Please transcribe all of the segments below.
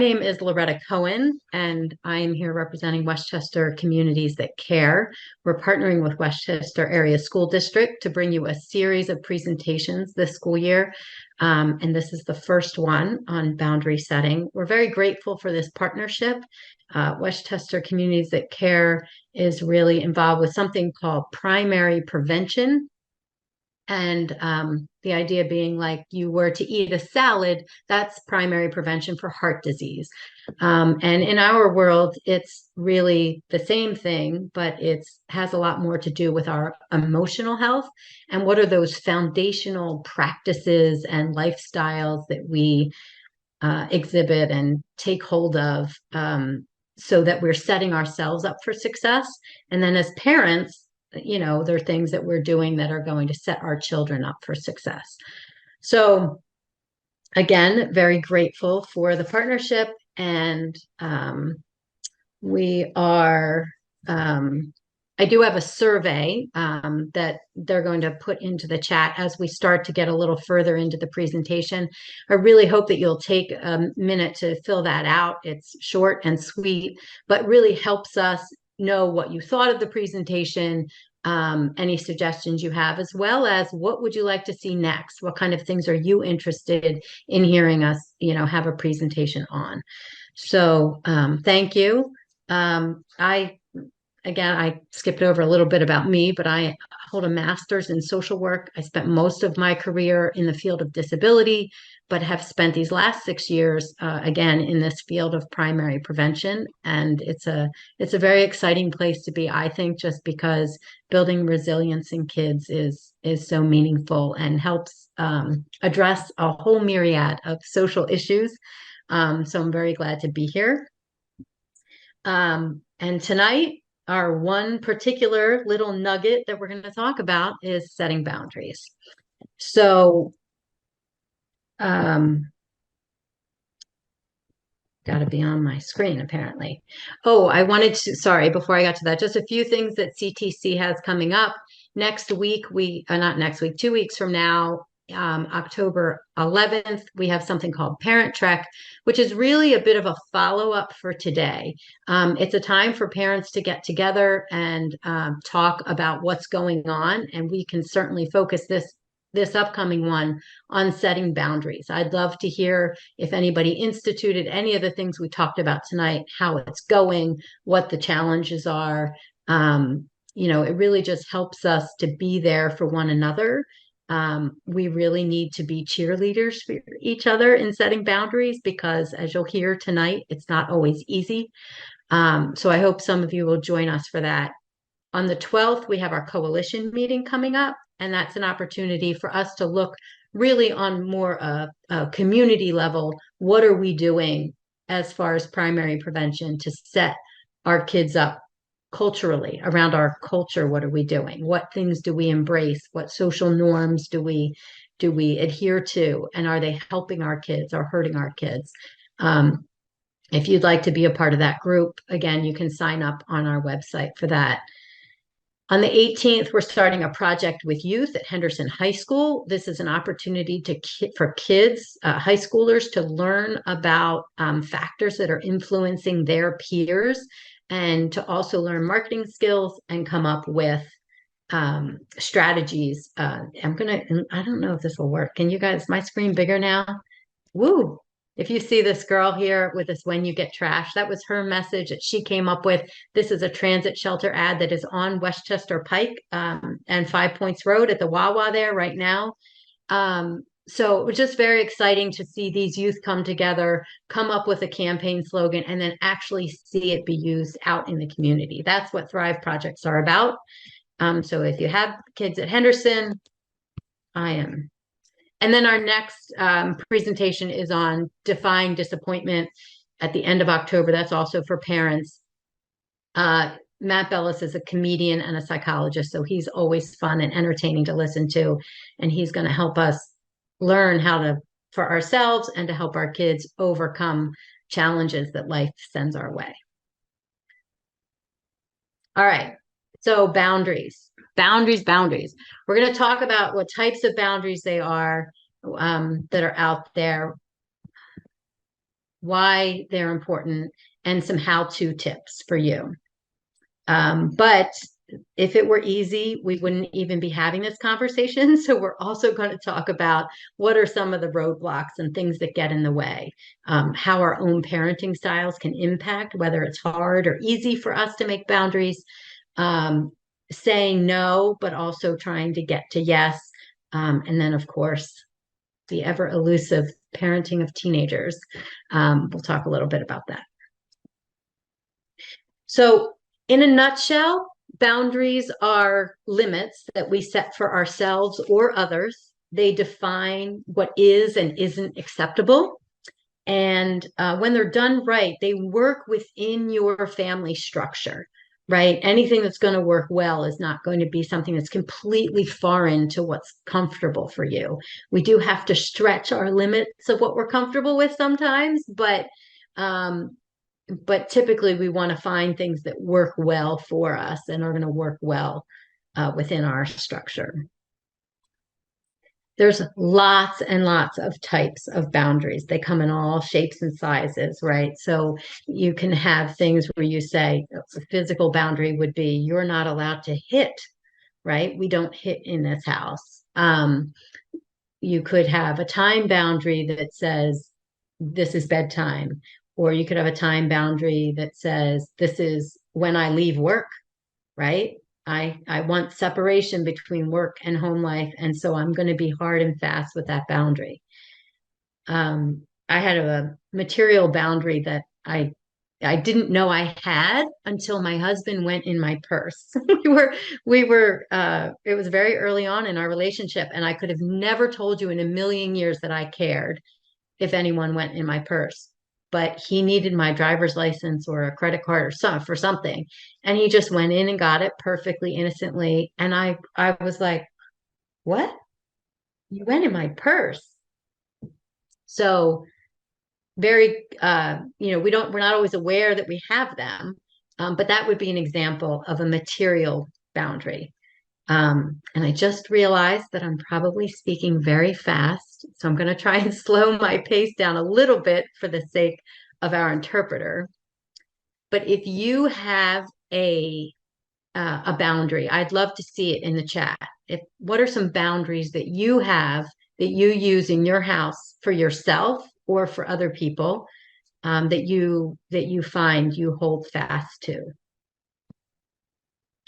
name is Loretta Cohen, and I am here representing Westchester Communities That Care. We're partnering with Westchester Area School District to bring you a series of presentations this school year. And this is the first one on boundary setting. We're very grateful for this partnership. Westchester Communities That Care is really involved with something called primary prevention. And the idea being like you were to eat a salad, that's primary prevention for heart disease. And in our world, it's really the same thing, but it has a lot more to do with our emotional health and what are those foundational practices and lifestyles that we exhibit and take hold of so that we're setting ourselves up for success. And then as parents, there are things that we're doing that are going to set our children up for success. So again, very grateful for the partnership. And we are, I do have a survey that they're going to put into the chat as we start to get a little further into the presentation. I really hope that you'll take a minute to fill that out. It's short and sweet, but really helps us know what you thought of the presentation, any suggestions you have, as well as what would you like to see next? What kind of things are you interested in hearing us, have a presentation on? So thank you. I skipped over a little bit about me, but I hold a master's in social work. I spent most of my career in the field of disability, but have spent these last 6 years, again, in this field of primary prevention. And it's a very exciting place to be, I think, just because building resilience in kids is so meaningful and helps address a whole myriad of social issues. So I'm very glad to be here. And tonight, our one particular little nugget that we're going to talk about is setting boundaries. So, got to be on my screen apparently. Oh, sorry, before I got to that, just a few things that CTC has coming up. Next week, not next week, 2 weeks from now, October 11th, we have something called Parent Trek, which is really a bit of a follow-up for today. It's a time for parents to get together and talk about what's going on, and we can certainly focus this upcoming one on setting boundaries. I'd love to hear if anybody instituted any of the things we talked about tonight, how it's going, what the challenges are. It really just helps us to be there for one another. We really need to be cheerleaders for each other in setting boundaries because, as you'll hear tonight, it's not always easy. So I hope some of you will join us for that. On the 12th, we have our coalition meeting coming up, and that's an opportunity for us to look really on more a community level. What are we doing as far as primary prevention to set our kids up culturally around our culture? What are we doing? What things do we embrace? What social norms do we adhere to? And are they helping our kids or hurting our kids? If you'd like to be a part of that group, again, you can sign up on our website for that. On the 18th, we're starting a project with youth at Henderson High School. This is an opportunity for kids, high schoolers, to learn about factors that are influencing their peers and to also learn marketing skills and come up with strategies. I don't know if this will work. Can you guys, my screen bigger now? Woo! If you see this girl here with this "when you get trash," that was her message that she came up with. This is a transit shelter ad that is on Westchester Pike and 5 Points Road at the Wawa there right now. So it was just very exciting to see these youth come together, come up with a campaign slogan, and then actually see it be used out in the community. That's what Thrive projects are about. So if you have kids at Henderson, I am. And then our next presentation is on defying disappointment at the end of October. That's also for parents. Matt Bellis is a comedian and a psychologist, so he's always fun and entertaining to listen to. And he's going to help us learn for ourselves and to help our kids overcome challenges that life sends our way. All right, so boundaries. Boundaries. We're going to talk about what types of boundaries they are that are out there. why they're important, and some how-to tips for you. But if it were easy, we wouldn't even be having this conversation. So we're also going to talk about what are some of the roadblocks and things that get in the way, how our own parenting styles can impact whether it's hard or easy for us to make boundaries, saying no, but also trying to get to yes. And then, of course, the ever elusive parenting of teenagers. We'll talk a little bit about that. So, in a nutshell, boundaries are limits that we set for ourselves or others. They define what is and isn't acceptable. And when they're done right, they work within your family structure, right? Anything that's going to work well is not going to be something that's completely foreign to what's comfortable for you. We do have to stretch our limits of what we're comfortable with sometimes, but typically we want to find things that work well for us and are going to work well within our structure. There's lots and lots of types of boundaries. They come in all shapes and sizes, right? So you can have things where you say a physical boundary would be you're not allowed to hit, right? We don't hit in this house. You could have a time boundary that says this is bedtime, or you could have a time boundary that says this is when I leave work, right? I want separation between work and home life, and so I'm going to be hard and fast with that boundary. I had a material boundary that I didn't know I had until my husband went in my purse. we were it was very early on in our relationship, and I could have never told you in a million years that I cared if anyone went in my purse. But he needed my driver's license or a credit card or something for something. And he just went in and got it perfectly innocently. And I was like, what? You went in my purse. So very we're not always aware that we have them. But that would be an example of a material boundary. And I just realized that I'm probably speaking very fast. So I'm going to try and slow my pace down a little bit for the sake of our interpreter. But if you have a boundary, I'd love to see it in the chat. What are some boundaries that you have that you use in your house for yourself or for other people, that you find you hold fast to?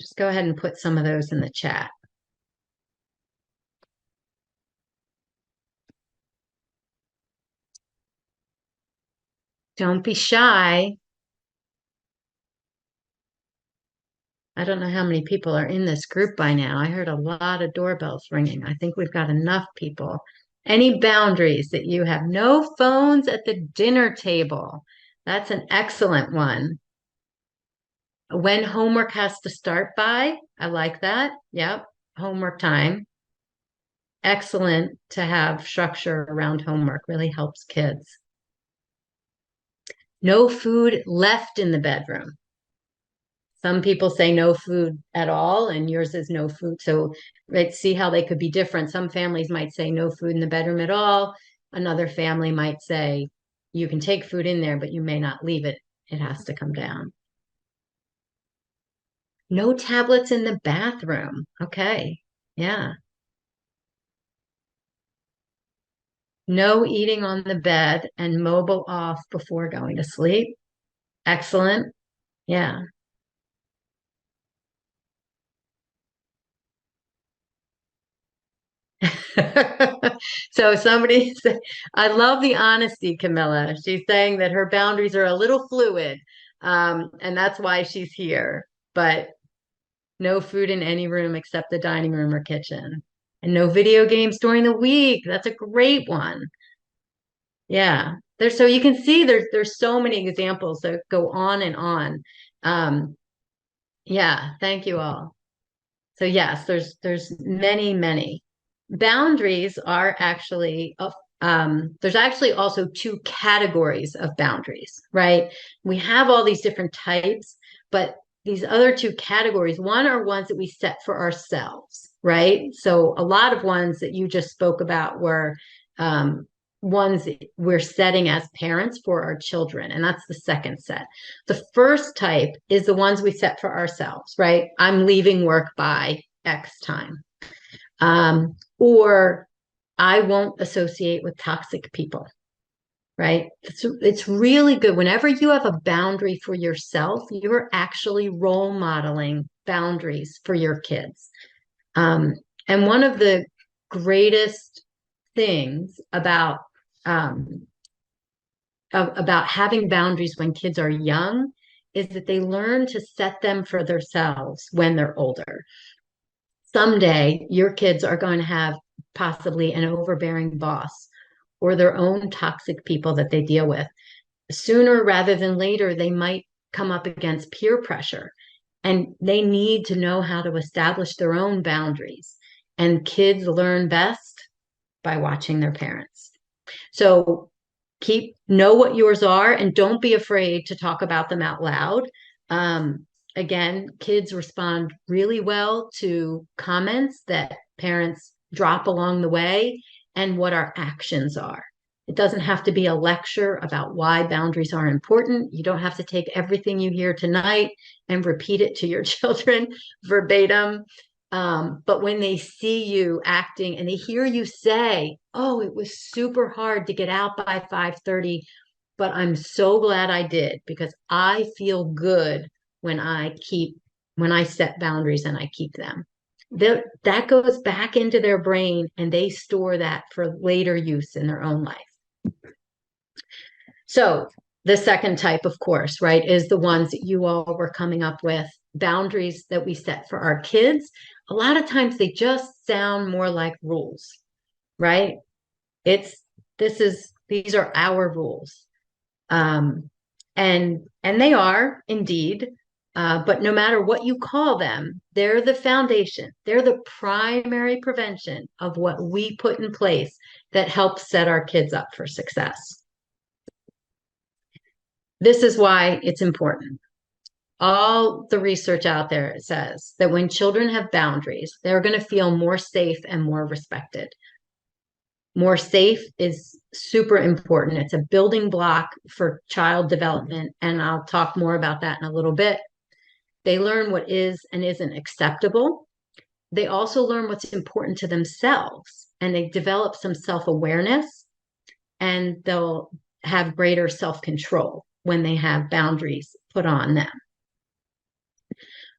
Just go ahead and put some of those in the chat. Don't be shy. I don't know how many people are in this group by now. I heard a lot of doorbells ringing. I think we've got enough people. Any boundaries that you have? No phones at the dinner table. That's an excellent one. When homework has to start by, I like that. Yep, homework time. Excellent to have structure around homework, really helps kids. No food left in the bedroom. Some people say no food at all, and yours is no food. So let's see how they could be different. Some families might say no food in the bedroom at all. Another family might say you can take food in there, but you may not leave it. It has to come down. No tablets in the bathroom. Okay. Yeah. No eating on the bed and mobile off before going to sleep. Excellent. Yeah. So somebody said, I love the honesty, Camilla. She's saying that her boundaries are a little fluid, and that's why she's here. But no food in any room except the dining room or kitchen. And no video games during the week. That's a great one. Yeah. There's so you can see there's so many examples that go on and on. Yeah, thank you all. So yes, there's many. Boundaries are actually there's actually also two categories of boundaries, right? We have all these different types, but these other two categories, one are ones that we set for ourselves, right? So a lot of ones that you just spoke about were ones we're setting as parents for our children. And that's the second set. The first type is the ones we set for ourselves, right? I'm leaving work by X time. Or I won't associate with toxic people, right? It's really good. Whenever you have a boundary for yourself, you're actually role modeling boundaries for your kids. And one of the greatest things about having boundaries when kids are young is that they learn to set them for themselves when they're older. Someday, your kids are going to have possibly an overbearing boss or their own toxic people that they deal with. Sooner rather than later, they might come up against peer pressure, and they need to know how to establish their own boundaries. And kids learn best by watching their parents. So know what yours are, and don't be afraid to talk about them out loud. Again, kids respond really well to comments that parents drop along the way and what our actions are. It doesn't have to be a lecture about why boundaries are important. You don't have to take everything you hear tonight and repeat it to your children verbatim. But when they see you acting and they hear you say, "Oh, it was super hard to get out by 5:30, but I'm so glad I did because I feel good when I set boundaries and I keep them." That goes back into their brain, and they store that for later use in their own life. So the second type, of course, right, is the ones that you all were coming up with, boundaries that we set for our kids. A lot of times they just sound more like rules, right? These are our rules. And they are indeed, but no matter what you call them, they're the foundation. They're the primary prevention of what we put in place that helps set our kids up for success. This is why it's important. All the research out there says that when children have boundaries, they're going to feel more safe and more respected. More safe is super important. It's a building block for child development, and I'll talk more about that in a little bit. They learn what is and isn't acceptable. They also learn what's important to themselves, and they develop some self-awareness, and they'll have greater self-control when they have boundaries put on them.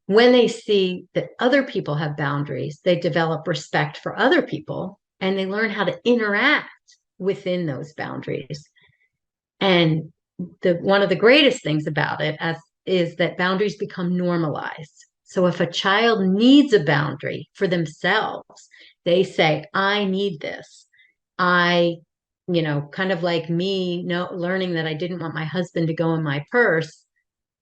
When they see that other people have boundaries, they develop respect for other people, and they learn how to interact within those boundaries. And one of the greatest things about it is that boundaries become normalized. So if a child needs a boundary for themselves, they say, "I need this." Kind of like me learning that I didn't want my husband to go in my purse.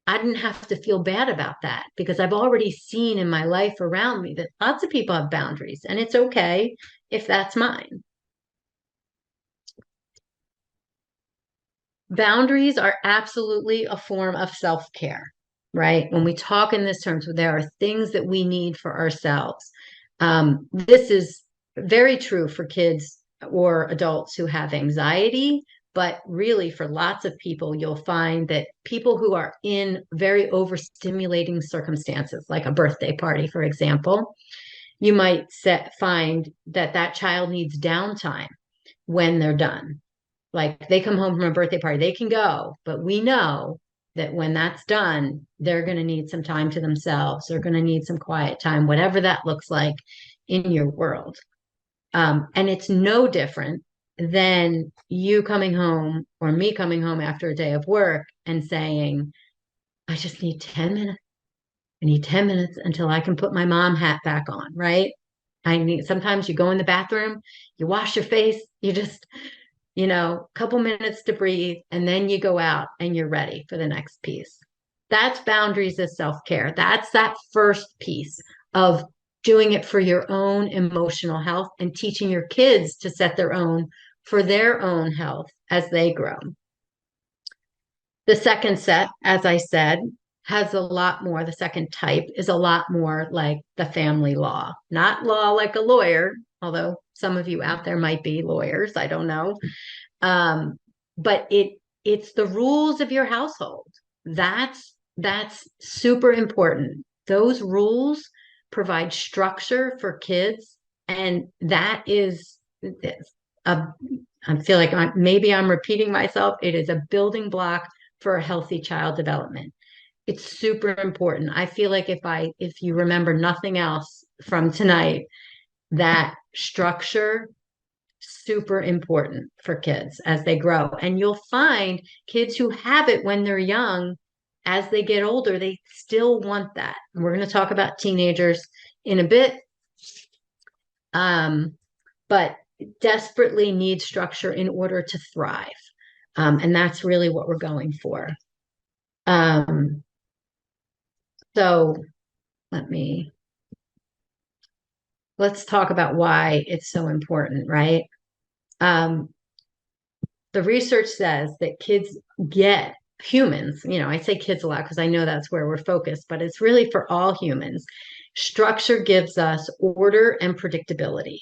I didn't have to feel bad about that because I've already seen in my life around me that lots of people have boundaries, and it's okay if that's mine. Boundaries are absolutely a form of self-care, right? When we talk in this terms, there are things that we need for ourselves. This is very true for kids or adults who have anxiety, but really for lots of people, you'll find that people who are in very overstimulating circumstances, like a birthday party, for example, you might find that child needs downtime when they're done. Like they come home from a birthday party, they can go, but we know that when that's done, they're going to need some time to themselves. They're going to need some quiet time, whatever that looks like in your world. And it's no different than you coming home or me coming home after a day of work and saying, "I just need 10 minutes. I need 10 minutes until I can put my mom hat back on," right? Sometimes you go in the bathroom, you wash your face, you just, a couple minutes to breathe, and then you go out and you're ready for the next piece. That's boundaries as self-care. That's that first piece of doing it for your own emotional health and teaching your kids to set for their own health as they grow. The second set, as I said, has a lot more. The second type is a lot more like the family law, not law like a lawyer, although some of you out there might be lawyers. I don't know. Um, but it's the rules of your household. That's super important. Those rules provide structure for kids, and that is a I feel like maybe I'm repeating myself. It is a building block for a healthy child development. It's super important. I feel like if you remember nothing else from tonight, that structure super important for kids as they grow. And you'll find kids who have it when they're young, as they get older, they still want that. And we're going to talk about teenagers in a bit. But desperately need structure in order to thrive. And that's really what we're going for. Um, so let's talk about why it's so important, right? Um, the research says that kids get humans, I say kids a lot because I know that's where we're focused, but it's really for all humans. Structure gives us order and predictability.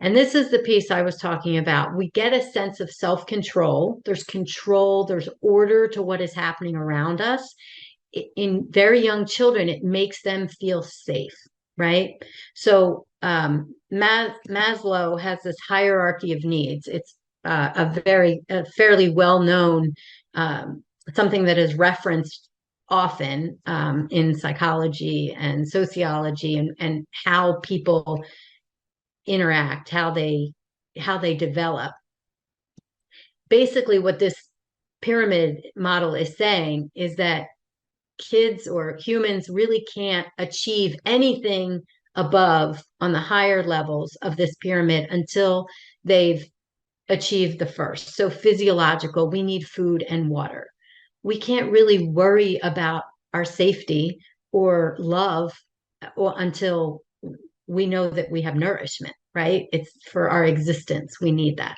And this is the piece I was talking about. We get a sense of self-control. There's control, there's order to what is happening around us. In very young children, it makes them feel safe, right? So Maslow has this hierarchy of needs. It's a fairly well-known something that is referenced often in psychology and sociology, and how people interact, how they develop. Basically, what this pyramid model is saying is that kids or humans really can't achieve anything above on the higher levels of this pyramid until they've achieved the first. So physiological, we need food and water. We can't really worry about our safety or love until we know that we have nourishment, right? It's for our existence. We need that.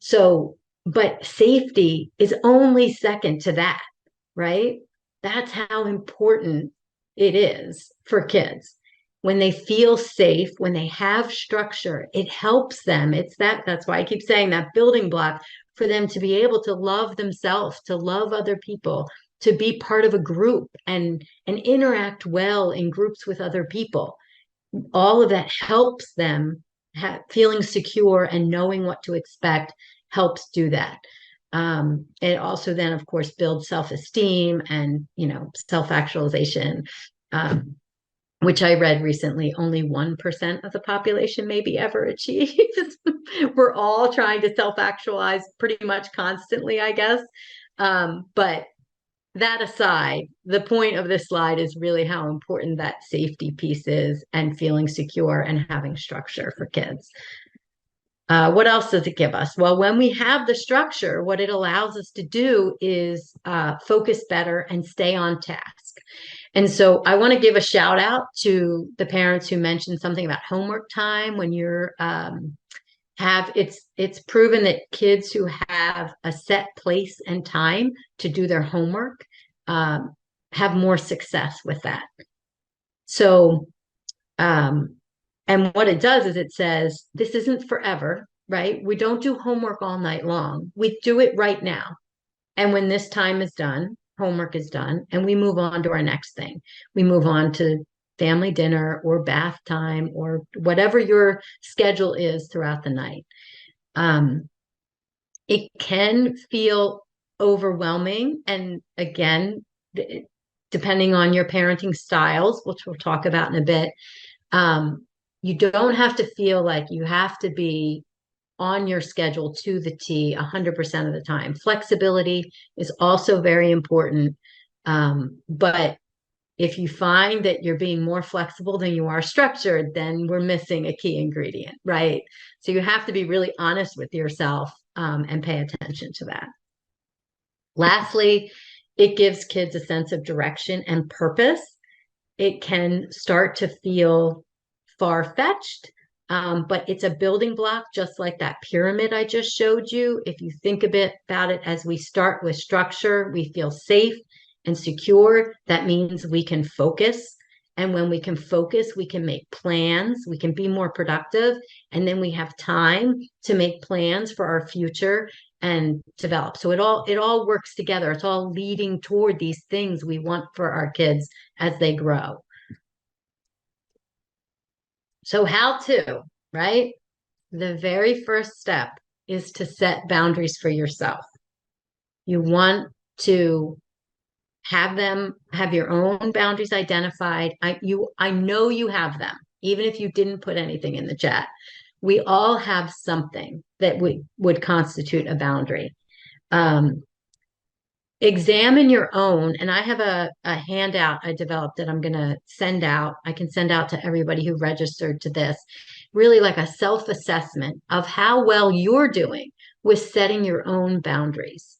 So, but safety is only second to that, right? That's how important it is for kids. When they feel safe, when they have structure, it helps them. That's why I keep saying that building block for them to be able to love themselves, to love other people, to be part of a group and interact well in groups with other people. All of that helps them feeling secure and knowing what to expect helps do that. It also then, of course, builds self-esteem and, self-actualization, which I read recently, only 1% of the population maybe ever achieves. We're all trying to self-actualize pretty much constantly, I guess. But that aside, the point of this slide is really how important that safety piece is, and feeling secure and having structure for kids. What else does it give us? Well, when we have the structure, what it allows us to do is focus better and stay on task. And so I want to give a shout out to the parents who mentioned something about homework time. When you're it's proven that kids who have a set place and time to do their homework have more success with that. So and what it does is it says, this isn't forever, right? We don't do homework all night long. We do it right now. And when this time is done, homework is done, and we move on to our next thing. We move on to family dinner or bath time or whatever your schedule is throughout the night. It can feel overwhelming. And again, depending on your parenting styles, which we'll talk about in a bit, you don't have to feel like you have to be on your schedule to the T 100% of the time. Flexibility is also very important. But if you find that you're being more flexible than you are structured, then we're missing a key ingredient, right? So you have to be really honest with yourself and pay attention to that. Lastly, it gives kids a sense of direction and purpose. It can start to feel far-fetched, but it's a building block, just like that pyramid I just showed you. If you think a bit about it, as we start with structure, we feel safe and secure. That means we can focus. And when we can focus, we can make plans, we can be more productive, and then we have time to make plans for our future and develop. So it all works together. It's all leading toward these things we want for our kids as they grow. So how to, right? The very first step is to set boundaries for yourself. You want to have your own boundaries identified. I know you have them, even if you didn't put anything in the chat. We all have something that would constitute a boundary. Examine your own, and I have a handout I developed that I'm going to send out. I can send out to everybody who registered to this, really like a self-assessment of how well you're doing with setting your own boundaries.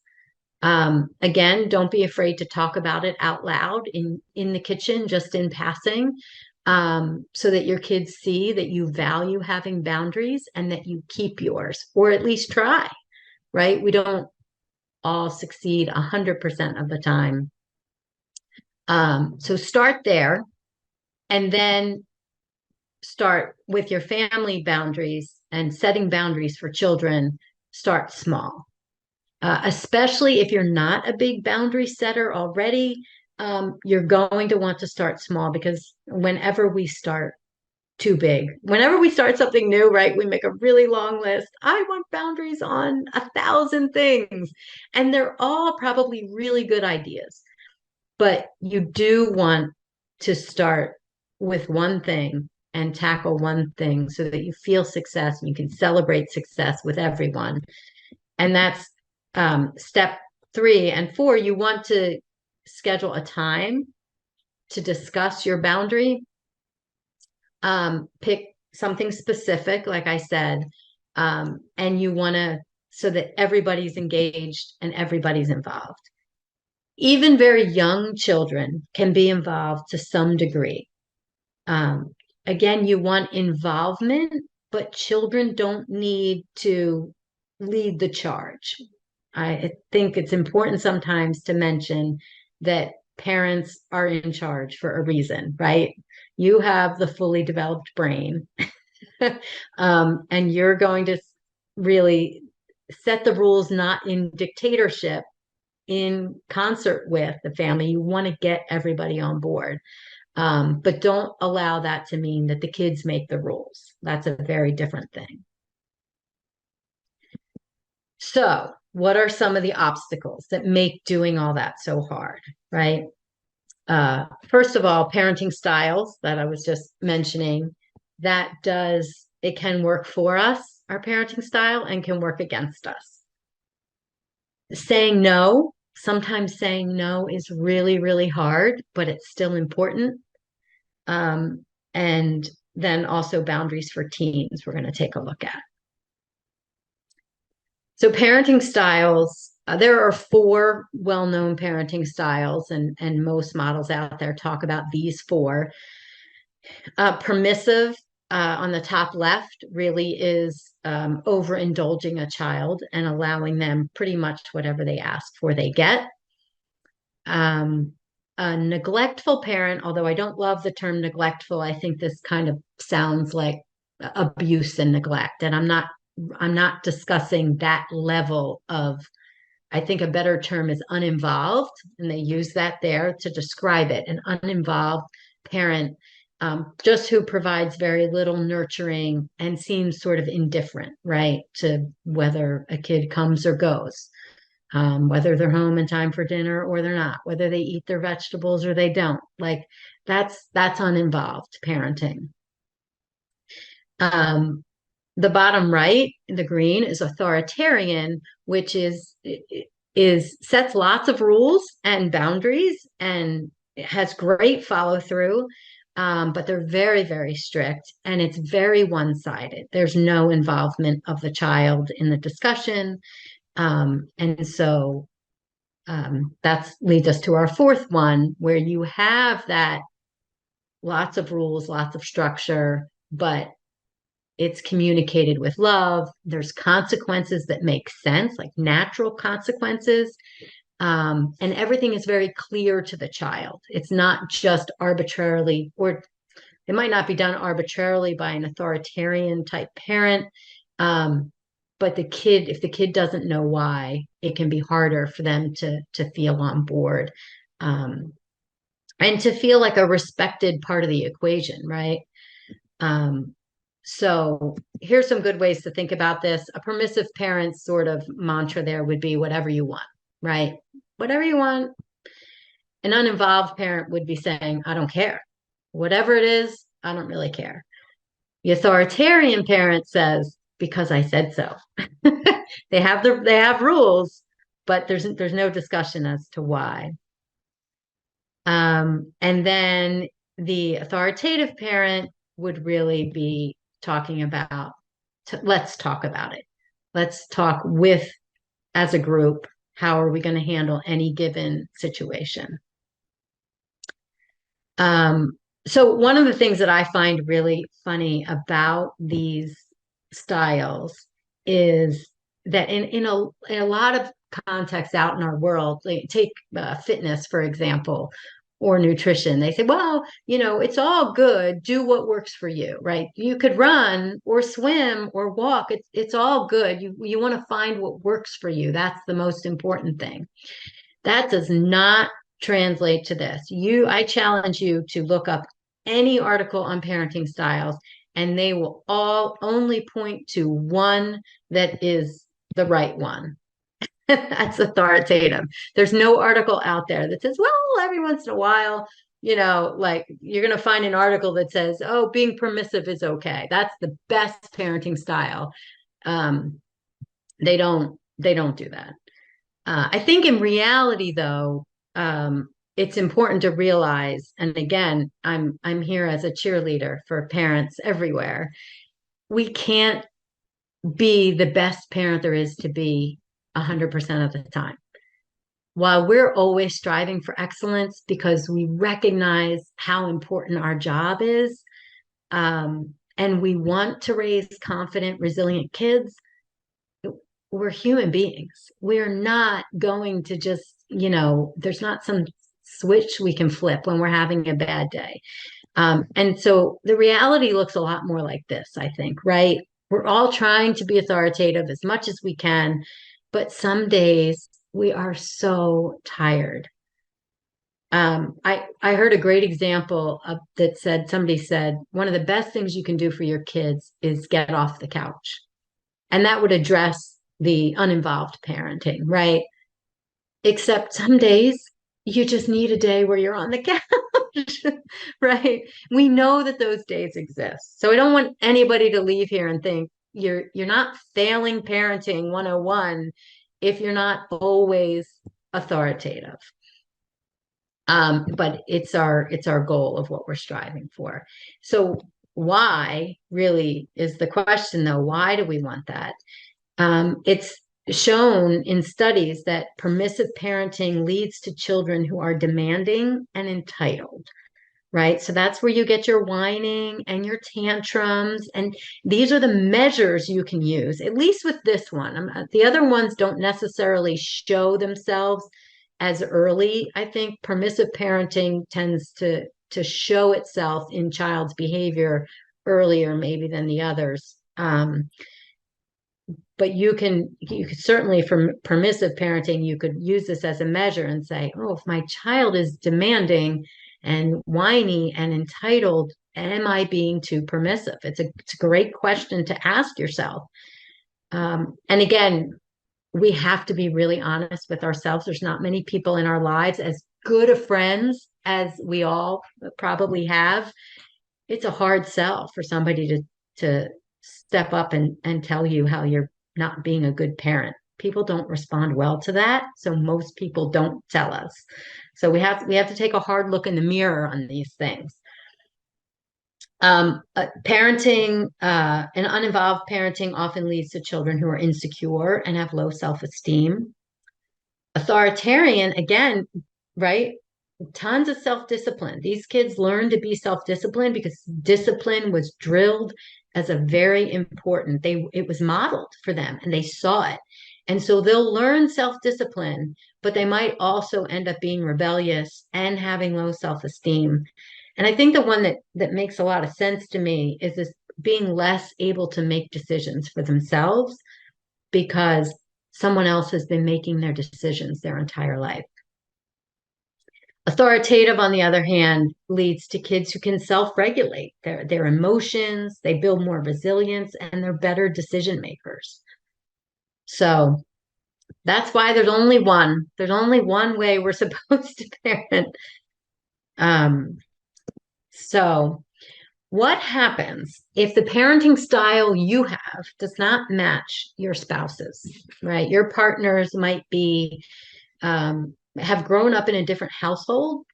Again, don't be afraid to talk about it out loud in the kitchen, just in passing, so that your kids see that you value having boundaries and that you keep yours, or at least try, right? We don't all succeed 100% of the time. So start there, and then start with your family boundaries and setting boundaries for children. Start small. Especially if you're not a big boundary setter already, you're going to want to start small, because whenever we start too big, whenever we start something new, right, we make a really long list. I want boundaries on 1,000 things, and they're all probably really good ideas. But you do want to start with one thing and tackle one thing so that you feel success and you can celebrate success with everyone. And that's step 3 and 4. You want to schedule a time to discuss your boundary. Pick something specific, like I said, and you want to, so that everybody's engaged and everybody's involved. Even very young children can be involved to some degree. Again, you want involvement, but children don't need to lead the charge. I think it's important sometimes to mention that parents are in charge for a reason, right? You have the fully developed brain, and you're going to really set the rules, not in dictatorship, in concert with the family. You want to get everybody on board. But don't allow that to mean that the kids make the rules. That's a very different thing. So, what are some of the obstacles that make doing all that so hard, right? First of all, parenting styles that I was just mentioning, it can work for us, our parenting style, and can work against us. Saying no, sometimes saying no is really, really hard, but it's still important. And then also boundaries for teens, we're going to take a look at. So parenting styles, there are 4 well-known parenting styles, and most models out there talk about these 4. Permissive, on the top left, really is overindulging a child and allowing them pretty much whatever they ask for, they get. A neglectful parent, although I don't love the term neglectful, I think this kind of sounds like abuse and neglect, and I'm not discussing that level of, I think a better term is uninvolved, and they use that there to describe it. An uninvolved parent, just who provides very little nurturing and seems sort of indifferent, right, to whether a kid comes or goes, whether they're home in time for dinner or they're not, whether they eat their vegetables or they don't. Like that's uninvolved parenting. The bottom right, the green, is authoritarian, which is sets lots of rules and boundaries and has great follow through, but they're very, very strict, and it's very one-sided. There's no involvement of the child in the discussion, and so that leads us to our 4th one, where you have that lots of rules, lots of structure, but it's communicated with love. There's consequences that make sense, like natural consequences. And everything is very clear to the child. It's not just arbitrarily, or it might not be done arbitrarily by an authoritarian type parent. But but if the kid doesn't know why, it can be harder for them to feel on board, um, and to feel like a respected part of the equation, right? Um, so here's some good ways to think about this. A permissive parent's sort of mantra there would be whatever you want, right? Whatever you want. An uninvolved parent would be saying, I don't care. Whatever it is, I don't really care. The authoritarian parent says, because I said so. They have rules, but there's no discussion as to why. And then the authoritative parent would really be talking about, let's talk about it. Let's talk as a group, how are we going to handle any given situation? So one of the things that I find really funny about these styles is that in a lot of contexts out in our world, like take fitness, for example, or nutrition. They say, well, it's all good. Do what works for you, right? You could run or swim or walk. It's all good. You want to find what works for you. That's the most important thing. That does not translate to this. I challenge you to look up any article on parenting styles, and they will all only point to one that is the right one. That's authoritative. There's no article out there that says, well, every once in a while, like you're going to find an article that says, oh, being permissive is okay. That's the best parenting style. Um, they don't do that. I think in reality, though, it's important to realize, and again, I'm here as a cheerleader for parents everywhere. We can't be the best parent there is to be 100% of the time. While we're always striving for excellence because we recognize how important our job is, and we want to raise confident, resilient kids, we're human beings. We're not going to just, there's not some switch we can flip when we're having a bad day. And so the reality looks a lot more like this, I think, right? We're all trying to be authoritative as much as we can, but some days we are so tired. I heard a great example that somebody said, one of the best things you can do for your kids is get off the couch. And that would address the uninvolved parenting, right? Except some days you just need a day where you're on the couch, right? We know that those days exist. So I don't want anybody to leave here and think you're not failing parenting 101 if you're not always authoritative. But it's our goal of what we're striving for. So why really is the question, though? Why do we want that? It's shown in studies that permissive parenting leads to children who are demanding and entitled, right? So that's where you get your whining and your tantrums. And these are the measures you can use, at least with this one. The other ones don't necessarily show themselves as early. I think permissive parenting tends to show itself in child's behavior earlier, maybe than the others. But you could certainly, from permissive parenting, you could use this as a measure and say, oh, if my child is demanding and whiny and entitled, am I being too permissive? It's a great question to ask yourself. And again, we have to be really honest with ourselves. There's not many people in our lives as good of friends as we all probably have. It's a hard sell for somebody to step up and tell you how you're not being a good parent. People don't respond well to that, so most people don't tell us. So we have to take a hard look in the mirror on these things. Parenting, and uninvolved parenting often leads to children who are insecure and have low self-esteem. Authoritarian, again, right? Tons of self-discipline. These kids learn to be self-disciplined because discipline was drilled as a very important, it was modeled for them and they saw it. And so they'll learn self-discipline, but they might also end up being rebellious and having low self-esteem. And I think the one that makes a lot of sense to me is this being less able to make decisions for themselves. because someone else has been making their decisions their entire life. Authoritative, on the other hand, leads to kids who can self-regulate their emotions, they build more resilience, and they're better decision makers. So that's why there's only one way we're supposed to parent. So what happens if the parenting style you have does not match your spouse's, right? Your partners might be have grown up in a different household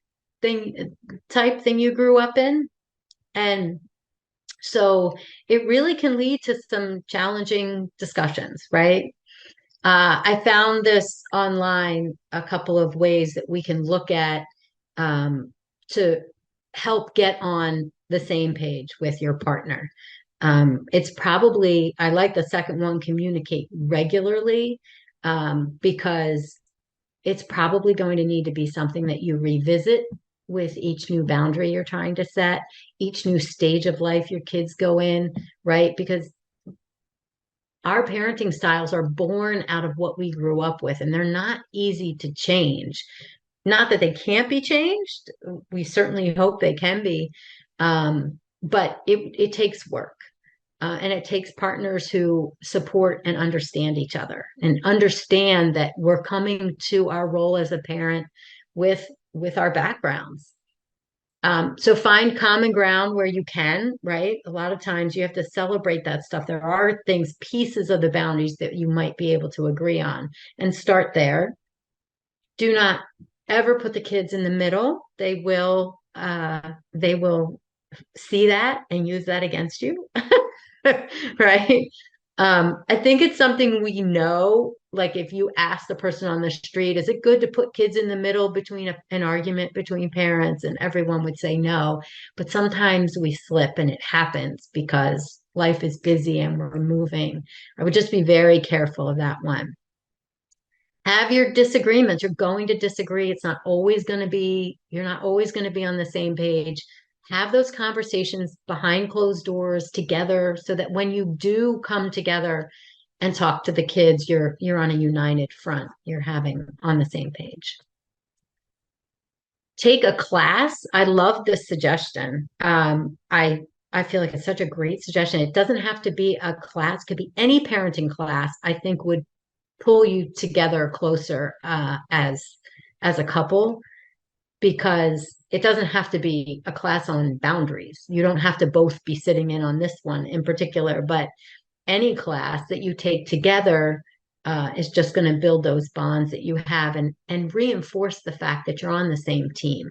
type thing you grew up in. And so it really can lead to some challenging discussions, right? I found this online, a couple of ways that we can look at to help get on the same page with your partner. It's probably, I like the second one, communicate regularly, because it's probably going to need to be something that you revisit with each new boundary you're trying to set, each new stage of life your kids go in, right? Because our parenting styles are born out of what we grew up with, and they're not easy to change. Not that they can't be changed. We certainly hope they can be. But it takes work. And it takes partners who support and understand each other and understand that we're coming to our role as a parent with our backgrounds. So find common ground where you can, right? A lot of times you have to celebrate that stuff. There are things, pieces of the boundaries that you might be able to agree on, and start there. Do not ever put the kids in the middle. They will see that and use that against you. Right? I think it's something we know. Like if you ask the person on the street, is it good to put kids in the middle between an argument between parents? And everyone would say no. But sometimes we slip and it happens because life is busy and we're moving. I would just be very careful of that one. Have your disagreements. You're going to disagree. You're not always going to be on the same page. Have those conversations behind closed doors together so that when you do come together and talk to the kids, you're on a united front. You're having on the same page. Take a class. I love this suggestion. I feel like it's such a great suggestion. It doesn't have to be a class, it could be any parenting class, I think would pull you together closer as a couple, because it doesn't have to be a class on boundaries. You don't have to both be sitting in on this one in particular, but any class that you take together is just going to build those bonds that you have and reinforce the fact that you're on the same team.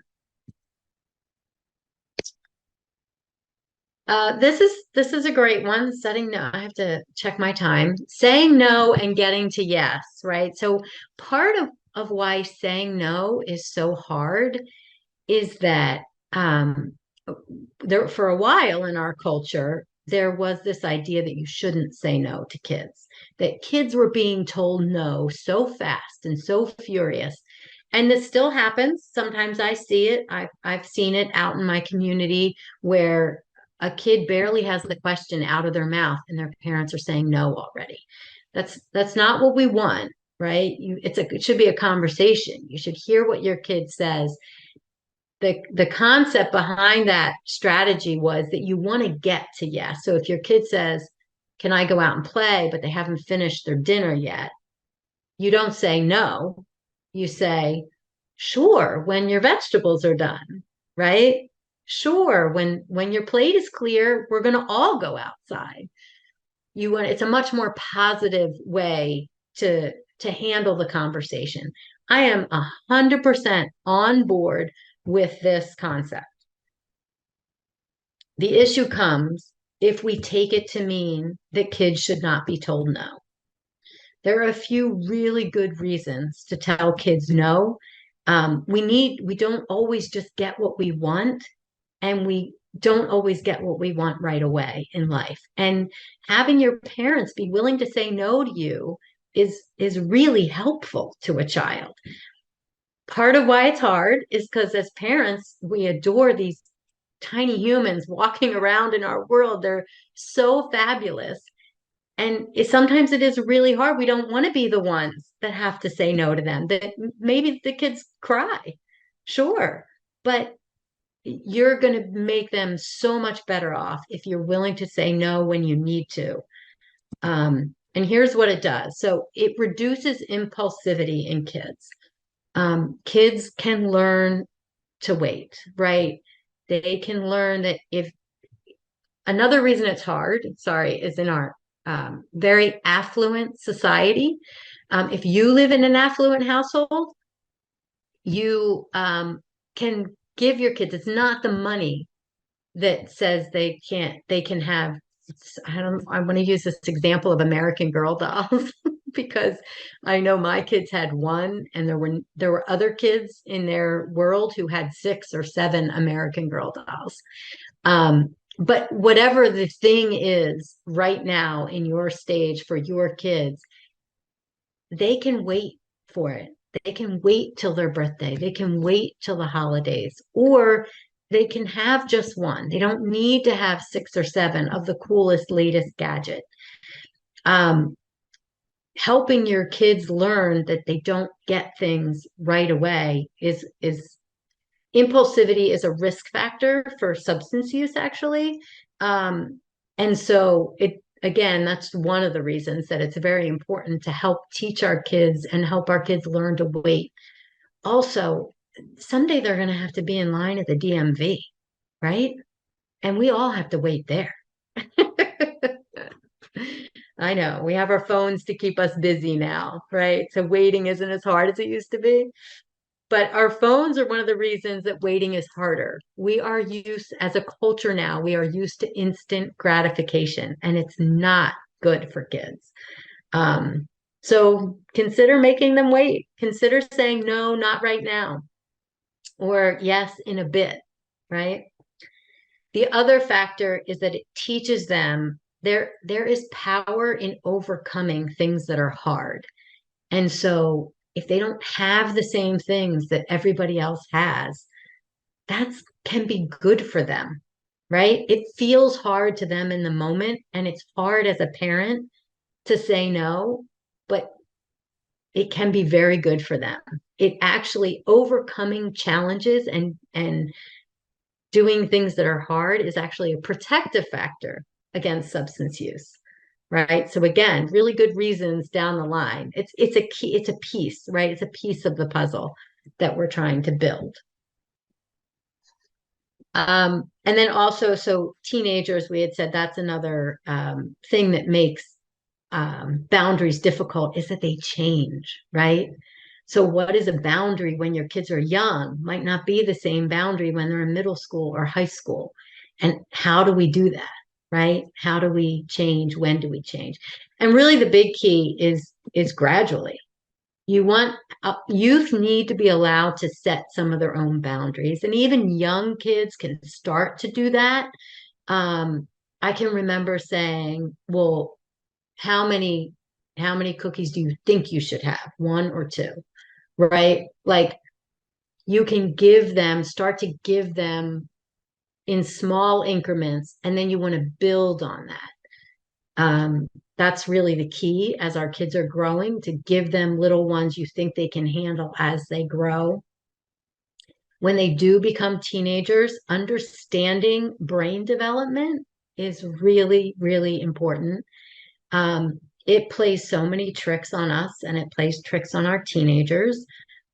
This is a great one. Setting no, I have to check my time. Saying no and getting to yes, right? So part of why saying no is so hard is that there for a while in our culture, there was this idea that you shouldn't say no to kids, that kids were being told no so fast and so furious. And this still happens. Sometimes I see it. I've seen it out in my community where a kid barely has the question out of their mouth and their parents are saying no already. That's not what we want, right? It should be a conversation. You should hear what your kid says. The concept behind that strategy was that you want to get to yes. So if your kid says, "Can I go out and play?" but they haven't finished their dinner yet, you don't say no. You say, "Sure, when your vegetables are done," right? Sure, when your plate is clear, we're going to all go outside. It's a much more positive way to handle the conversation. I am 100% on board with this concept. The issue comes if we take it to mean that kids should not be told no. There are a few really good reasons to tell kids no. We don't always just get what we want, and we don't always get what we want right away in life. And having your parents be willing to say no to you is really helpful to a child. Part of why it's hard is because as parents, we adore these tiny humans walking around in our world. They're so fabulous. And sometimes it is really hard. We don't want to be the ones that have to say no to them. That maybe the kids cry, sure, but you're going to make them so much better off if you're willing to say no when you need to. And here's what it does. So it reduces impulsivity in kids. Kids can learn to wait, right? They can learn that if another reason it's hard, sorry, is in our very affluent society. If you live in an affluent household, you can give your kids, it's not the money that says they can have. I want to use this example of American Girl dolls because I know my kids had one, and there were other kids in their world who had 6 or 7 American Girl dolls. But whatever the thing is right now in your stage for your kids, they can wait for it. They can wait till their birthday. They can wait till the holidays, or they can have just one. They don't need to have 6 or 7 of the coolest, latest gadget. Um, Helping your kids learn that they don't get things right away is impulsivity is a risk factor for substance use, actually. And so it again, that's one of the reasons that it's very important to help teach our kids and help our kids learn to wait. Also, someday they're going to have to be in line at the DMV, right? And we all have to wait there. I know we have our phones to keep us busy now, right? So waiting isn't as hard as it used to be. But our phones are one of the reasons that waiting is harder. We are used, as a culture now, we are used to instant gratification, and it's not good for kids. So consider making them wait. Consider saying, no, not right now, or yes, in a bit, right? The other factor is that it teaches them there is power in overcoming things that are hard. And so if they don't have the same things that everybody else has, that can be good for them, right? It feels hard to them in the moment, and it's hard as a parent to say no, but it can be very good for them. It actually overcoming challenges and doing things that are hard is actually a protective factor against substance use. Right. So again, really good reasons down the line. It's a key, it's a piece, right? It's a piece of the puzzle that we're trying to build. And then also, so teenagers, we had said that's another thing that makes boundaries difficult is that they change, right? So what is a boundary when your kids are young might not be the same boundary when they're in middle school or high school. And how do we do that? Right? How do we change? When do we change? And really the big key is gradually. You want youth need to be allowed to set some of their own boundaries, and even young kids can start to do that. I can remember saying, well, how many cookies do you think you should have? 1 or 2, right? Like you can start to give them in small increments, and then you want to build on that. That's really the key as our kids are growing, to give them little ones you think they can handle as they grow. When they do become teenagers, understanding brain development is really, really important. It plays so many tricks on us, and it plays tricks on our teenagers.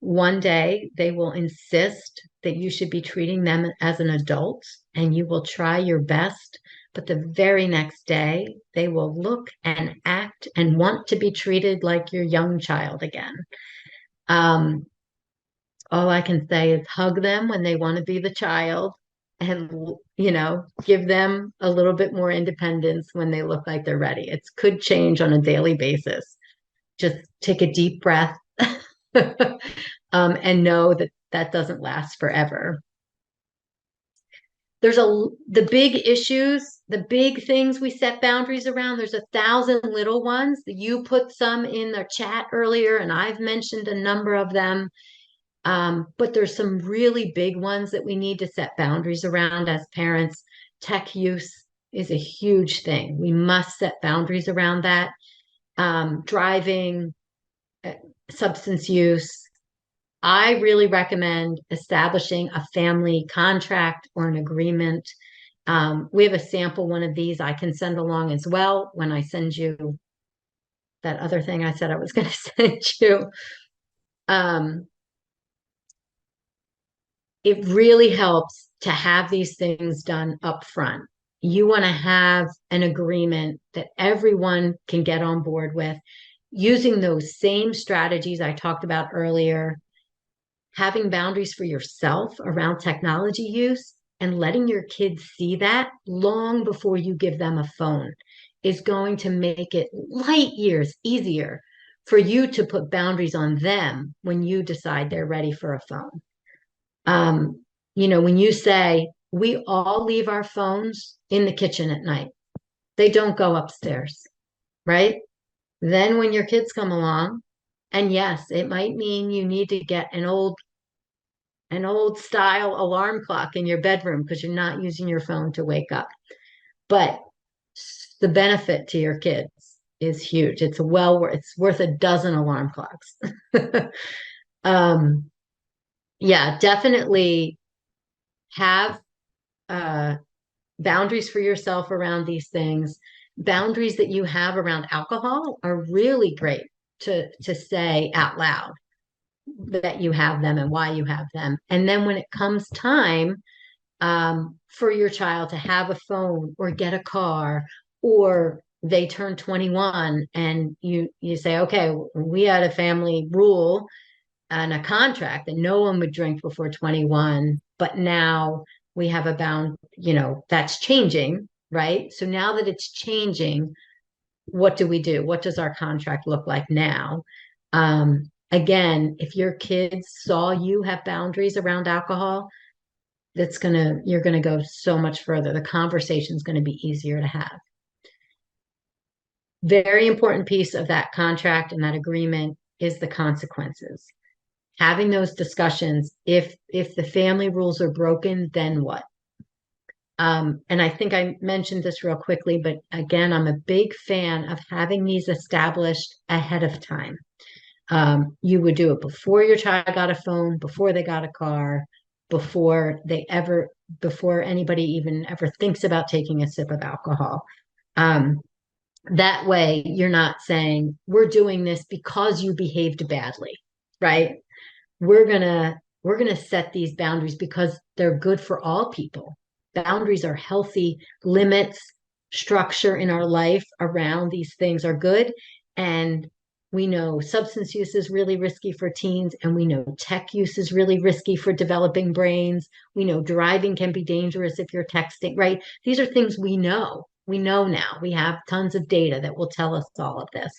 One day they will insist that you should be treating them as an adult, and you will try your best. But the very next day, they will look and act and want to be treated like your young child again. All I can say is hug them when they want to be the child, and give them a little bit more independence when they look like they're ready. It could change on a daily basis. Just take a deep breath and know that that doesn't last forever. The big issues, the big things we set boundaries around. There's 1,000 little ones. You put some in the chat earlier, and I've mentioned a number of them. But there's some really big ones that we need to set boundaries around as parents. Tech use is a huge thing. We must set boundaries around that. Driving, uh, substance use. I really recommend establishing a family contract or an agreement. We have a sample one of these I can send along as well when I send you that other thing I said I was going to send you. Um, it really helps to have these things done up front. You want to have an agreement that everyone can get on board with using those same strategies I talked about earlier, having boundaries for yourself around technology use and letting your kids see that long before you give them a phone is going to make it light years easier for you to put boundaries on them when you decide they're ready for a phone. Um, when you say, we all leave our phones in the kitchen at night, they don't go upstairs, right? Then when your kids come along, and yes, it might mean you need to get an old style alarm clock in your bedroom because you're not using your phone to wake up. But the benefit to your kids is huge. It's worth a dozen alarm clocks. um, yeah, definitely have boundaries for yourself around these things. Boundaries that you have around alcohol are really great to say out loud that you have them and why you have them. And then when it comes time for your child to have a phone or get a car, or they turn 21 and you say, okay, we had a family rule and a contract that no one would drink before 21, but now we have a that's changing, right? So now that it's changing, what do we do? What does our contract look like now? Again, if your kids saw you have boundaries around alcohol, you're gonna go so much further. The conversation's gonna be easier to have. Very important piece of that contract and that agreement is the consequences. Having those discussions, if the family rules are broken, then what? And I think I mentioned this real quickly, but again, I'm a big fan of having these established ahead of time. You would do it before your child got a phone, before they got a car, before anybody even ever thinks about taking a sip of alcohol. That way, you're not saying, we're doing this because you behaved badly, right? We're gonna set these boundaries because they're good for all people. Boundaries are healthy, limits, structure in our life around these things are good. And we know substance use is really risky for teens, and we know tech use is really risky for developing brains. We know driving can be dangerous if you're texting, right? These are things we know. We know now. We have tons of data that will tell us all of this.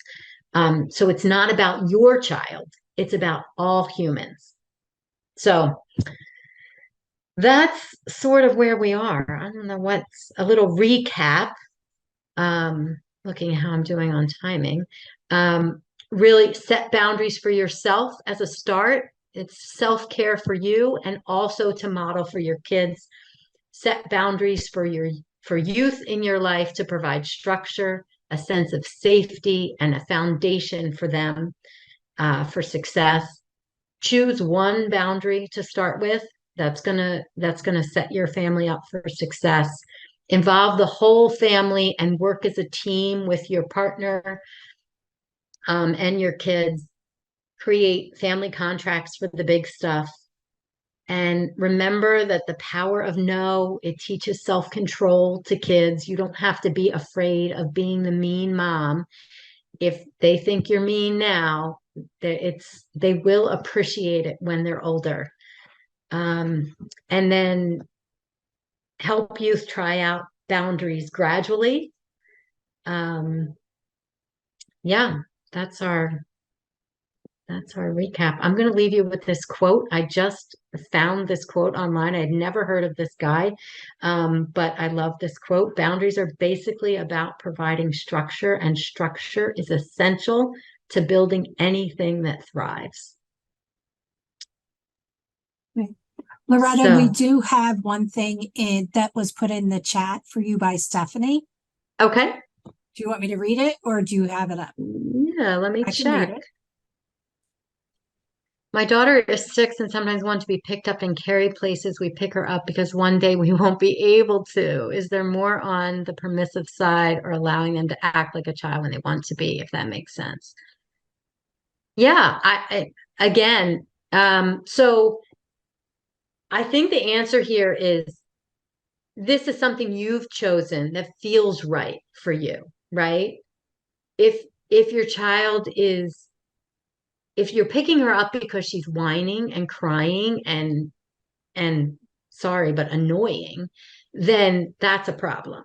So it's not about your child. It's about all humans. So that's sort of where we are. I don't know what's a little recap. Looking at how I'm doing on timing. Really set boundaries for yourself as a start. It's self-care for you and also to model for your kids. Set boundaries for youth in your life to provide structure, a sense of safety, and a foundation for them for success. Choose one boundary to start with that's gonna set your family up for success. Involve the whole family and work as a team with your partner and your kids. Create family contracts for the big stuff. And remember that the power of no, it teaches self-control to kids. You don't have to be afraid of being the mean mom. If they think you're mean now, they will appreciate it when they're older. And then help youth try out boundaries gradually. Yeah, that's our recap. I'm going to leave you with this quote. I just found this quote online. I had never heard of this guy, but I love this quote. Boundaries are basically about providing structure, and structure is essential to building anything that thrives. Loretta, we So, do have one thing that was put in the chat for you by Stephanie. okay. Do you want me to read it or do you have it up? Yeah, let me I can read check. it. My daughter is 6 and sometimes wants to be picked up and carried places. We pick her up because one day we won't be able to. Is there more on the permissive side or allowing them to act like a child when they want to be, if that makes sense? Yeah, again, so I think the answer here is this is something you've chosen that feels right for you, right? If if your child is if you're picking her up because she's whining and crying and sorry, but annoying, then that's a problem.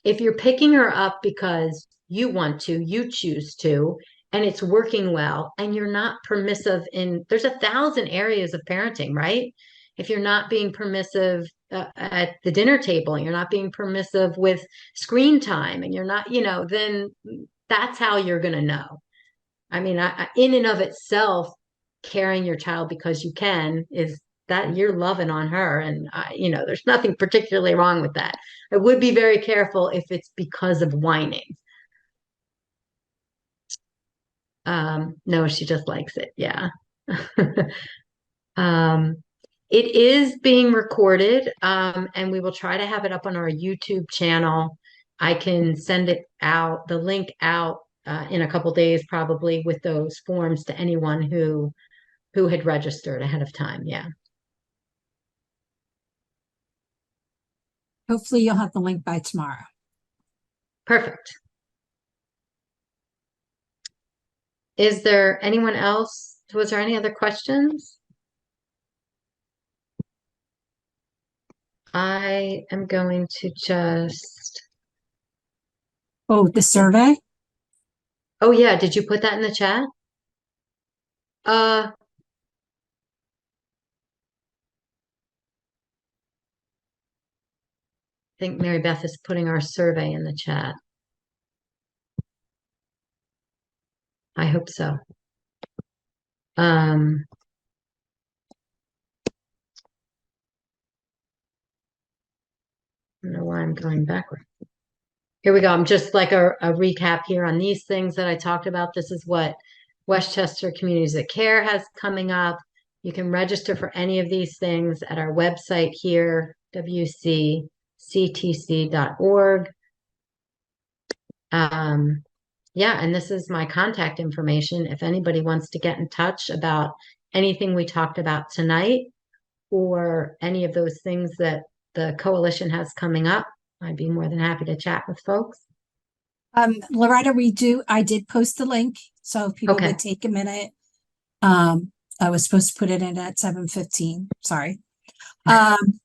If you're picking her up because you want to, you choose to, and it's working well, and you're not permissive there's 1,000 areas of parenting, right? If you're not being permissive at the dinner table, and you're not being permissive with screen time, and you're not, then that's how you're going to know. I mean, in and of itself, carrying your child because you can is that you're loving on her. And, there's nothing particularly wrong with that. I would be very careful if it's because of whining. No, she just likes it. Yeah. um, it is being recorded, and we will try to have it up on our YouTube channel. I can send it out, the link out in a couple days, probably with those forms to anyone who had registered ahead of time. Yeah. Hopefully, you'll have the link by tomorrow. Perfect. Is there anyone else? Was there any other questions? I am going to just, Oh, the survey? oh yeah, did you put that in the chat? I think Mary Beth is putting our survey in the chat. I hope so. Um, I don't know why I'm going backward. Here we go. I'm just like a recap here on these things that I talked about. This is what Westchester Communities that Care has coming up. You can register for any of these things at our website here, wcctc.org. Yeah, and this is my contact information. If anybody wants to get in touch about anything we talked about tonight or any of those things that the coalition has coming up, I'd be more than happy to chat with folks. Loretta, I did post the link. So if people Okay. would take a minute, I was supposed to put it in at 7:15. Sorry. Um,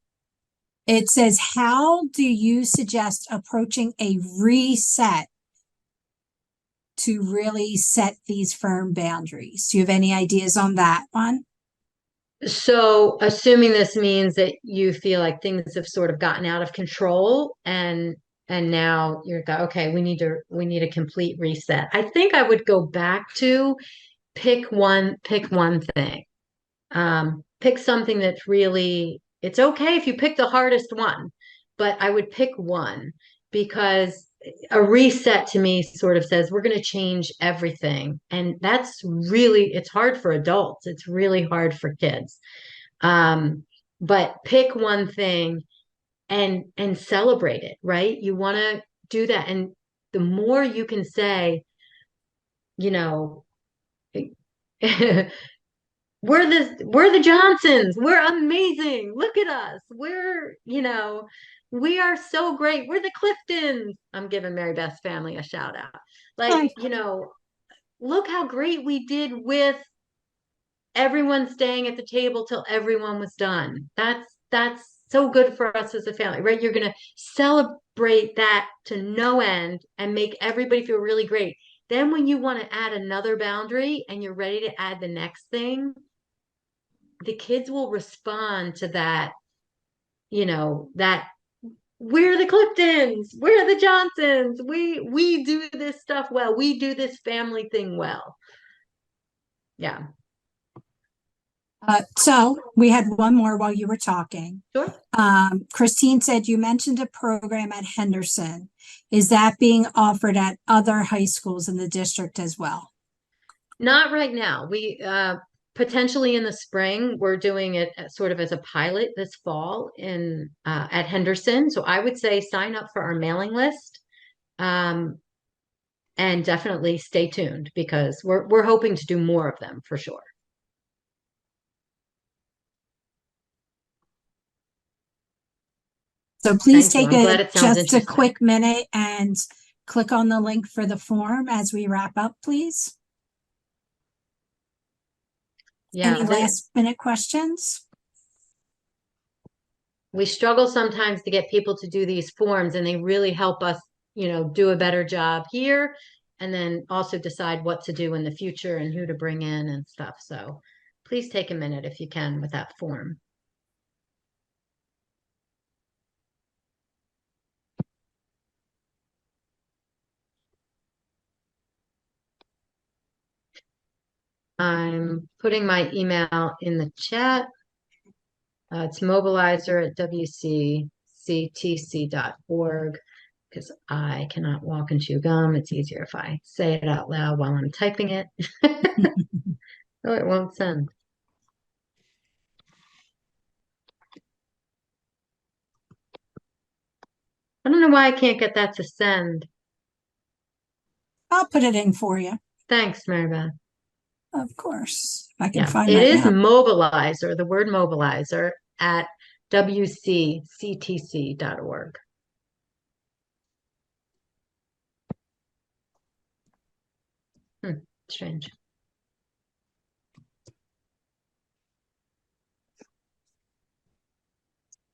it says, how do you suggest approaching a reset to really set these firm boundaries? Do you have any ideas on that one? So, assuming this means that you feel like things have sort of gotten out of control and now you're okay, we need a complete reset. I think I would go back to pick one thing. Pick something that's really, it's okay if you pick the hardest one, but I would pick one because a reset to me sort of says we're going to change everything. And that's really, it's hard for adults. It's really hard for kids. Um, but pick one thing and celebrate it, right? You want to do that. And the more you can say, you know, we're the Johnsons. We're amazing. Look at us. We are so great. We're the Cliftons. I'm giving Mary Beth's family a shout out. Like, Hi. look how great we did with everyone staying at the table till everyone was done. That's so good for us as a family, right? You're gonna celebrate that to no end and make everybody feel really great. Then when you want to add another boundary and you're ready to add the next thing, the kids will respond to that we're the Cliftons, we're the Johnsons, we do this stuff well, we do this family thing well. Yeah. So we had one more while you were talking. Sure. Christine said you mentioned a program at Henderson. Is that being offered at other high schools in the district as well? Not right now. We potentially in the spring, we're doing it sort of as a pilot this fall in at Henderson. So I would say sign up for our mailing list. And definitely stay tuned because we're hoping to do more of them for sure. So please Thank you. take I'm glad it sounds just a interesting. quick minute and click on the link for the form as we wrap up, please. Yeah, Any last minute questions? we struggle sometimes to get people to do these forms and they really help us, do a better job here and then also decide what to do in the future and who to bring in and stuff. So please take a minute if you can with that form. I'm putting my email in the chat. It's mobilizer@wcctc.org because I cannot walk and chew gum. It's easier if I say it out loud while I'm typing it. Oh, it won't send. I don't know why I can't get that to send. I'll put it in for you. Thanks, Maribeth. Of course. I can Yeah, find it that is now. mobilizer, the word mobilizer at wcctc.org. Strange.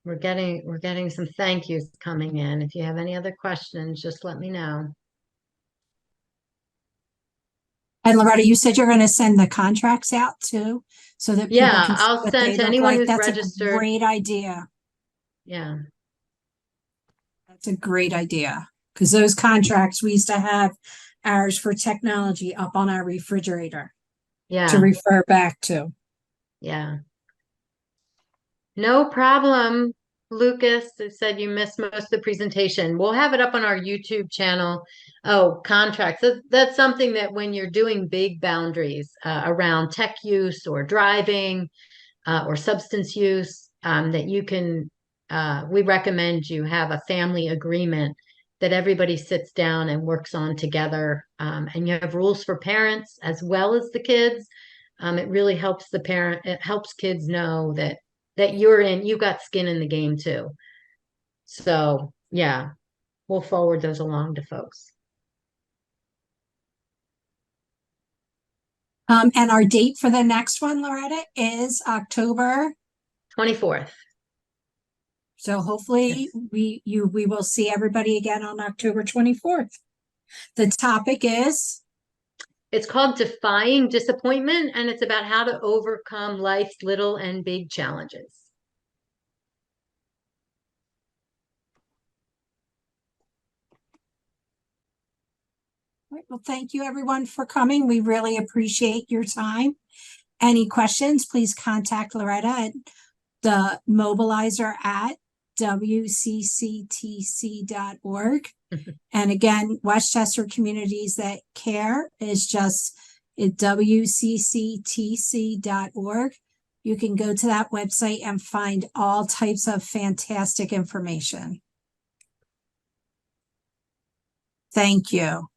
We're getting some thank yous coming in. If you have any other questions, just let me know. And Loretta, you said you're going to send the contracts out too, so that people Yeah, can see I'll what send they to look anyone like. who's That's a registered. great idea. Yeah. That's a great idea. Because those contracts, we used to have ours for technology up on our refrigerator to Yeah. refer back to. Yeah. No problem, Lucas. It said you missed most of the presentation. We'll have it up on our YouTube channel. Oh, contracts. That's something that when you're doing big boundaries around tech use or driving or substance use, that you can, we recommend you have a family agreement that everybody sits down and works on together. And you have rules for parents as well as the kids. It really helps it helps kids know that you got skin in the game too. So yeah, we'll forward those along to folks. And our date for the next one, Loretta, is October. 24th. So hopefully Yes. we will see everybody again on October 24th. The topic is It's called Defying Disappointment, and it's about how to overcome life's little and big challenges. right, well, thank you everyone for coming. We really appreciate your time. Any questions, please contact Loretta at the mobilizer at wcctc.org. And again, Westchester Communities That Care is just at wcctc.org. You can go to that website and find all types of fantastic information. Thank you.